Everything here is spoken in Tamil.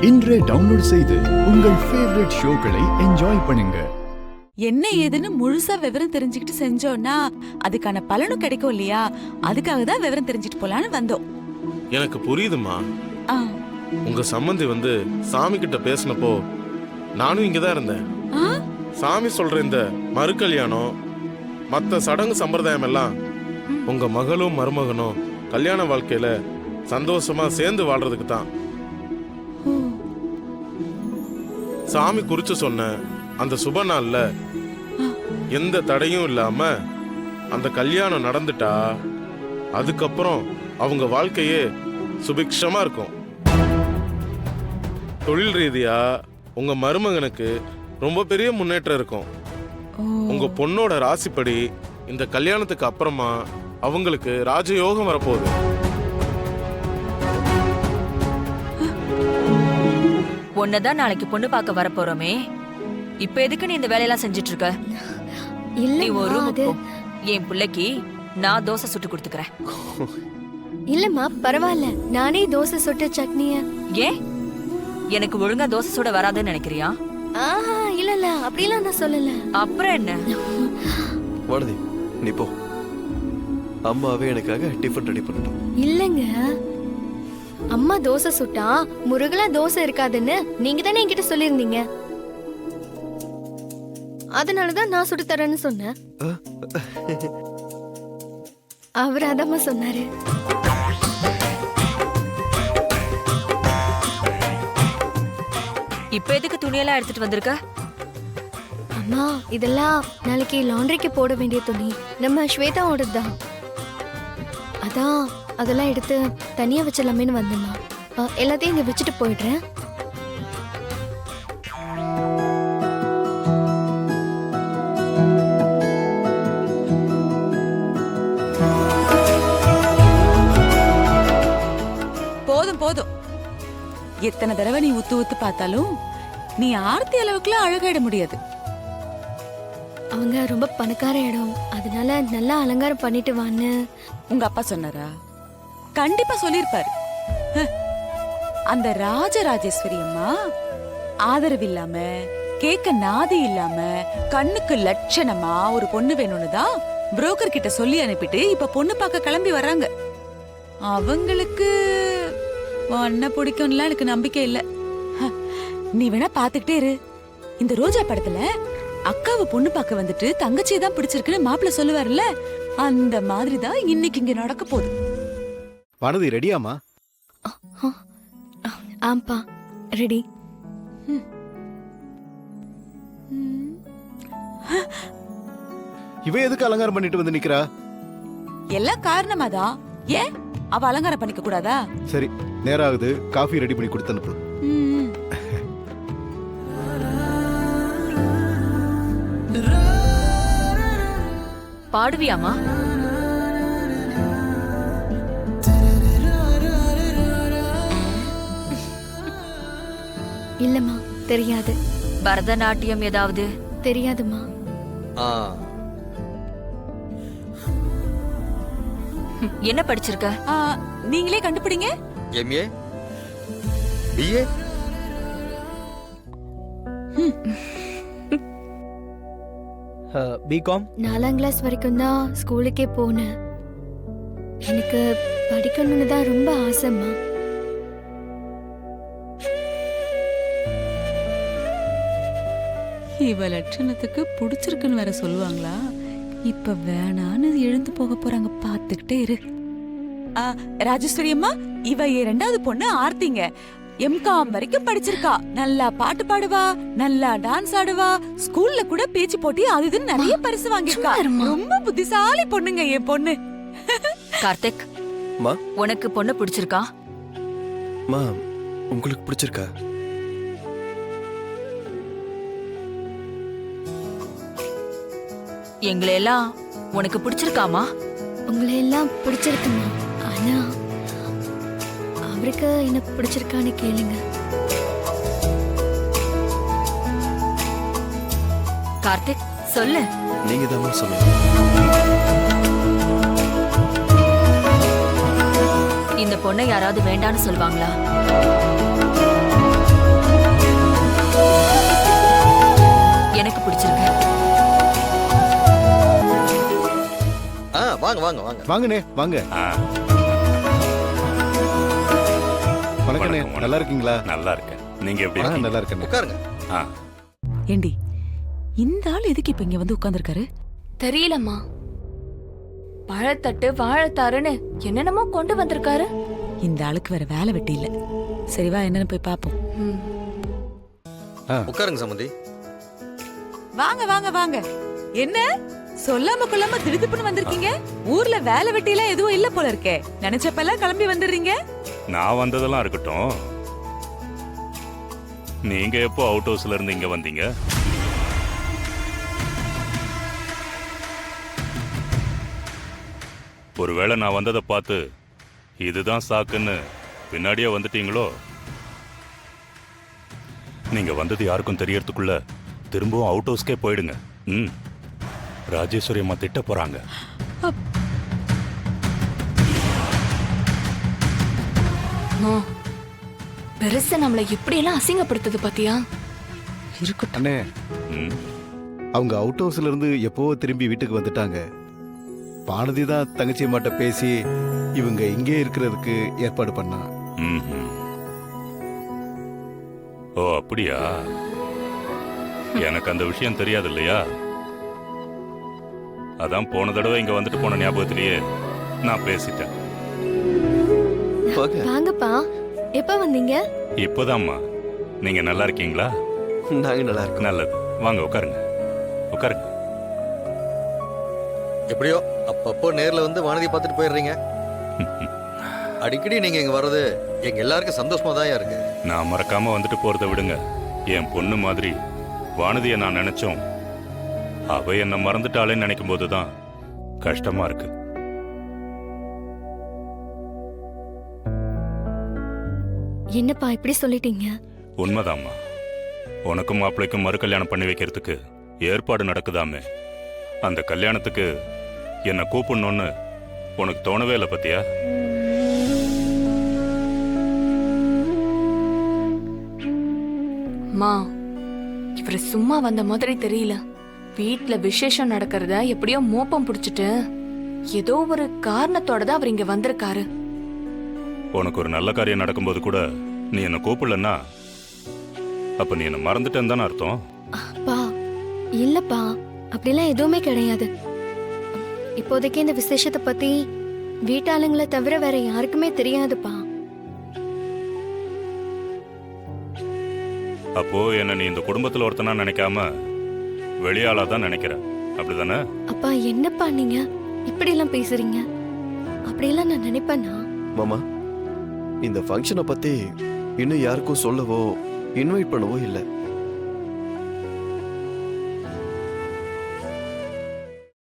இன்றே டவுன்லோட் செய்து உங்கள் ஃபேவரட் ஷோக்களை என்ஜாய் பண்ணுங்க. என்ன ஏதுன்னு முழுசா விவரம் தெரிஞ்சுக்கிட்டு செஞ்சோம்னா அதுக்கான பலனும் கிடைக்கும் இல்லையா? அதுக்காக தான் விவரம் தெரிஞ்சுட்டு போலான்னு வந்தோம். எனக்கு புரியுதுமா. ஆ, உங்க சம்பந்தி சாமி கிட்ட பேசினப்போ நானும் இங்கதான் இருந்தேன். ஆ, சாமி சொல்ற இந்த மறு கல்யாணம் மத்த சடங்கு சம்பிரதாயம் எல்லாம் உங்க மகளும் மருமகனும் கல்யாண வாழ்க்கையில சந்தோஷமா சேர்ந்து வாழ்றதுக்கு தான். ஓ, சாமி குறிச்சு சொன்ன அந்த சுப நாள்ல எந்த தடையும் இல்லாம அந்த கல்யாணம் நடந்துட்டா அதுக்கப்புறம் அவங்க வாழ்க்கையே சுபிக்ஷமா இருக்கும். தொழில் ரீதியா உங்க மருமகனுக்கு ரொம்ப பெரிய முன்னேற்றம் இருக்கும். ஓ. உங்க பொண்ணோட ராசிப்படி இந்த கல்யாணத்துக்கு அப்புறமா அவங்களுக்கு ராஜயோகம் வரப்போகுது. உன்னதான் நாளைக்கு பொண்ணு பார்க்க வர போறோமே, இப்ப எதுக்கு நீ இந்த வேலையெல்லாம் செஞ்சுட்டு இருக்க? நீ ஒரு ரூமுக்கு போ. என் பிள்ளைக்கு நான் தோசை சுட்டு கொடுத்துக்கிறேன். இல்லம்மா பரவாயில்ல, நானே தோசை சுட்டு சட்னிய. ஏன் எனக்கு ஒழுங்கா தோசை சுட வராதுன்னு நினைக்கிறியா? இல்ல இல்ல அப்படிலாம் நான் சொல்லல. அப்புறம் என்ன? வானதி நீ போ, அம்மாவே எனக்காக டிஃபன் ரெடி பண்ணட்டும். இல்லங்க, அம்மா தோசை சுட்டா முருகலா தோசை இருக்காதுன்னு நீங்க தானே என்கிட்ட சொல்லிருந்தீங்க. அதனாலதான் நான் சுட்டு தரேன்னு சொன்னேன். அவர் அதம்மா சொன்னாரு. இப்ப எதுக்கு துணியெல்லாம் எடுத்துட்டு வந்திருக்க? அம்மா இதெல்லாம் நாளைக்கு லாண்ட்ரிக்கு போட வேண்டிய துணி, நம்ம ஸ்வேதாவோடது தான். அதான் அதெல்லாம் எடுத்து தனியா வச்சிடலாமேன்னு வந்தேம்மா. எல்லாத்தையும் இங்க வச்சுட்டு போயிடுறேன். போதும் போதும். எத்தனை தடவை நீ உத்து உத்து பார்த்தாலும் நீ ஆர்த்தி அளவுக்குலாம் அழகாயிட முடியாது. அவங்க ரொம்ப பணக்கார இடம், அதனால நல்லா அலங்காரம் பண்ணிட்டு வான்னு உங்க அப்பா சொன்னாரா? கண்டிப்பா சொல்லிருப்பாரு. அந்த ராஜராஜேஸ்வரி அம்மா ஆதரவு இல்லாம, கேக்க நாதி இல்லாம, கண்ணுக்கு லட்சணமா ஒரு பொண்ணு வேணும்னு தான் புரோக்கர் கிட்ட சொல்லி அனுப்பிட்டு இப்ப பொண்ணு பார்க்க கிளம்பி வர்றாங்க. அவங்களுக்கு ஒன்ன பிடிக்கும்லாம் எனக்கு நம்பிக்கை இல்ல. நீ வேணா பாத்துக்கிட்டே இரு. இந்த ரோஜா படத்துல அக்காவை பொண்ணு பார்க்க வந்துட்டு தங்கச்சியை தான் பிடிச்சிருக்குன்னு மாப்பிள்ள சொல்லுவார்ல, அந்த மாதிரி தான் இன்னைக்கு இங்க நடக்க போகுது. வானதி ரெடியாமா? ஆம்பா ரெடி. இவ எதுக்கு அலங்காரம் பண்ணிட்டு வந்து நிக்கிறா? எல்லாம் காரணமாதான். ஏன் அவ அலங்காரம் பண்ணிக்க கூடாதா? சரி, நேரம் ஆகுது, காஃபி ரெடி பண்ணி கொடுத்து அனுப்பு. பாடுவியாமா? இல்லம்மா தெரியாது. பரதநாட்டியம் ஏதாவது? தெரியாதுமா. என்ன படிச்சிருக்க? நீங்களே கண்டுபிடிங்க. MA, BA. பிகாம். 4ஆம் கிளாஸ் வரைக்கும் தான் ஸ்கூலுக்கே போனேன். எனக்கு படிக்கணும்னு தான் ரொம்ப ஆசைம்மா. இவ லட்சணத்துக்கு பிடிச்சிருக்குன்னு வேற சொல்லுவாங்களா? இப்ப வேணான்னு எழுந்து போக போறாங்க, பாத்துக்கிட்டே இரு. ராஜேஸ்வரி அம்மா, இவ இரண்டாவது பொண்ணு ஆர்த்திங்க. எம்காம் வரைக்கும் படிச்சிருக்கா. நல்லா பாட்டு பாடுவா, நல்லா டான்ஸ் ஆடுவா, ஸ்கூல்ல கூட பேச்சு போட்டி அது இதுன்னு நிறைய பரிசு வாங்கிருக்கா. ரொம்ப புத்திசாலி பொண்ணுங்க என் பொண்ணு. கார்த்திக், உனக்கு பொண்ணு பிடிச்சிருக்கா? உங்களுக்கு பிடிச்சிருக்கா? எங்களை எல்லாம் உனக்கு பிடிச்சிருக்காமா? உங்களை எல்லாம் பிடிச்சிருக்குமா, ஆனா அவருக்கு என்ன பிடிச்சிருக்கான்னு கேளுங்க. கார்த்திக் சொல்லு. நீங்க தான் சொல்லுங்க. இந்த பொண்ணை யாராவது வேண்டான்னு சொல்வாங்களா? வாங்கண்ணே வாங்க. ஆ, வணக்கண்ணே, வணக்கம், நல்லா இருக்கீங்களா? நல்லா இருக்கேன். நீங்க எப்படி இருக்கீங்க? நல்லா இருக்கேண்ணே. உட்காருங்க. ஆ, ஏண்டி இந்த ஆள் எதுக்கு இப்ப இங்க வந்து உட்கார்ந்திருக்காரு? தெரியலம்மா. பழத்தட்டு வாழைத்தாருன்னு என்னென்னமோ கொண்டு வந்திருக்காரு. இந்த ஆளுக்கு வேற வேலை வெட்டி இல்ல. சரி வா என்னன்னு போய் பாப்போம். ம். உட்காருங்க சம்பந்தி. வாங்க வாங்க வாங்க. என்ன சொல்லாம கொள்ளாம திடுதிப்புன்னு வந்திருக்கீங்க? ஊர்ல வேலை வெட்டி எல்லாம் எதுவும் இல்ல போல இருக்கே. நினைச்சப்பெல்லாம் கிளம்பி வந்துடுறீங்க. நான் வந்ததெல்லாம் இருக்கட்டும். நீங்க எப்போ அவுட் ஹவுஸ்ல இருந்து இங்க வந்தீங்க? ஒருவேளை நான் வந்ததை பார்த்து இதுதான் சாக்குன்னு பின்னாடியே வந்துட்டீங்களோ? நீங்க வந்தது யாருக்கும் தெரியறதுக்குள்ள திரும்பவும் அவுட் ஹவுஸ்க்கே போயிடுங்க. ம், ராஜேஸ்வரி அம்மா திட்ட போறாங்க. அம்மா, பெருசா நம்மள எப்படி எல்லாம் அசிங்கப்படுத்துது பாத்தியா? இருக்கட்டும். அண்ணே, ம், அவங்க அவுட் ஹவுஸ்ல இருந்து எப்போ திரும்பி வீட்டுக்கு வந்துட்டாங்க. பானதி தான் தங்கச்சி மாட்ட பேசி இவங்க இங்கே இருக்கிறதுக்கு ஏற்பாடு பண்ணா. ம்ஹும். ஓ அப்படியா? எனக்கு அந்த விஷயம் தெரியாது இல்லையா? அதான் போன தடவை இங்க வந்துட்டு போன ஞாபகத்திலேயே நான் பேசிட்டேன். வாங்கப்பா. எப்ப வந்தீங்க? இப்போதாம்மா. நீங்க நல்லா இருக்கீங்களா? நாங்க நல்லா இருக்கோம். நல்லது. வாங்க உட்காருங்க, உட்காருங்க. எப்படியோ அப்பப்போ நேர்ல வந்து வானதி பார்த்துட்டு போயிடுறீங்க. அடிக்கடி நீங்க இங்க வர்றது எங்க எல்லாருக்கும் சந்தோஷமா தான் இருக்கு. நான் மறக்காம வந்துட்டு போறதை விடுங்க. என் பொண்ணு மாதிரி வானதியை நான் நினைச்சோம். அவ என்ன மறந்துட்டாளேன்னு நினைக்கும் போதுதான் கஷ்டமா இருக்கு. என்னப்பா இப்படி சொல்லிட்டீங்க? உண்மைதாம்மா. உனக்கும் மாப்பிள்ளைக்கும் மறு கல்யாணம் பண்ணி வைக்கிறதுக்கு ஏற்பாடு நடக்குதாமே. அந்த கல்யாணத்துக்கு என்ன கூப்பிடணும்னு உனக்கு தோணவே இல்லை பத்தியா? அம்மா, இவரு சும்மா வந்த மாதிரி தெரியல. வீட்ல விசேஷம் நடக்கிறத எப்படியோ மோப்பம் பிடிச்சிட்டு ஏதோ ஒரு காரணத்தோட தான் அவர் இங்க வந்திருக்காரு. உனக்கு ஒரு நல்ல காரியம் நடக்கும்போது கூட நீ என்ன கூப்பிடலன்னா அப்ப நீ என்ன மறந்துட்டேன்னு தானே அர்த்தம்? அப்பா இல்லப்பா, அப்படிலாம் எதுவுமே கிடையாது. இப்போதைக்கு இந்த விசேஷத்தை பத்தி வீட்டாளுங்களை தவிர வேற யாருக்குமே தெரியாதுப்பா. அப்போ என்ன நீ இந்த குடும்பத்துல ஒருத்தனா நினைக்காம வெளியாளா தான் நினைக்கிற, அப்படிதானே? அப்பா என்னப்பா நீங்க இப்படி எல்லாம் பேசுறீங்க? அப்படியெல்லாம் நான் நினைப்பேனா? மாமா, இந்த ஃபங்க்ஷனை பத்தி இன்னும் யாருக்கும் சொல்லவோ இன்வைட் பண்ணவோ இல்லை.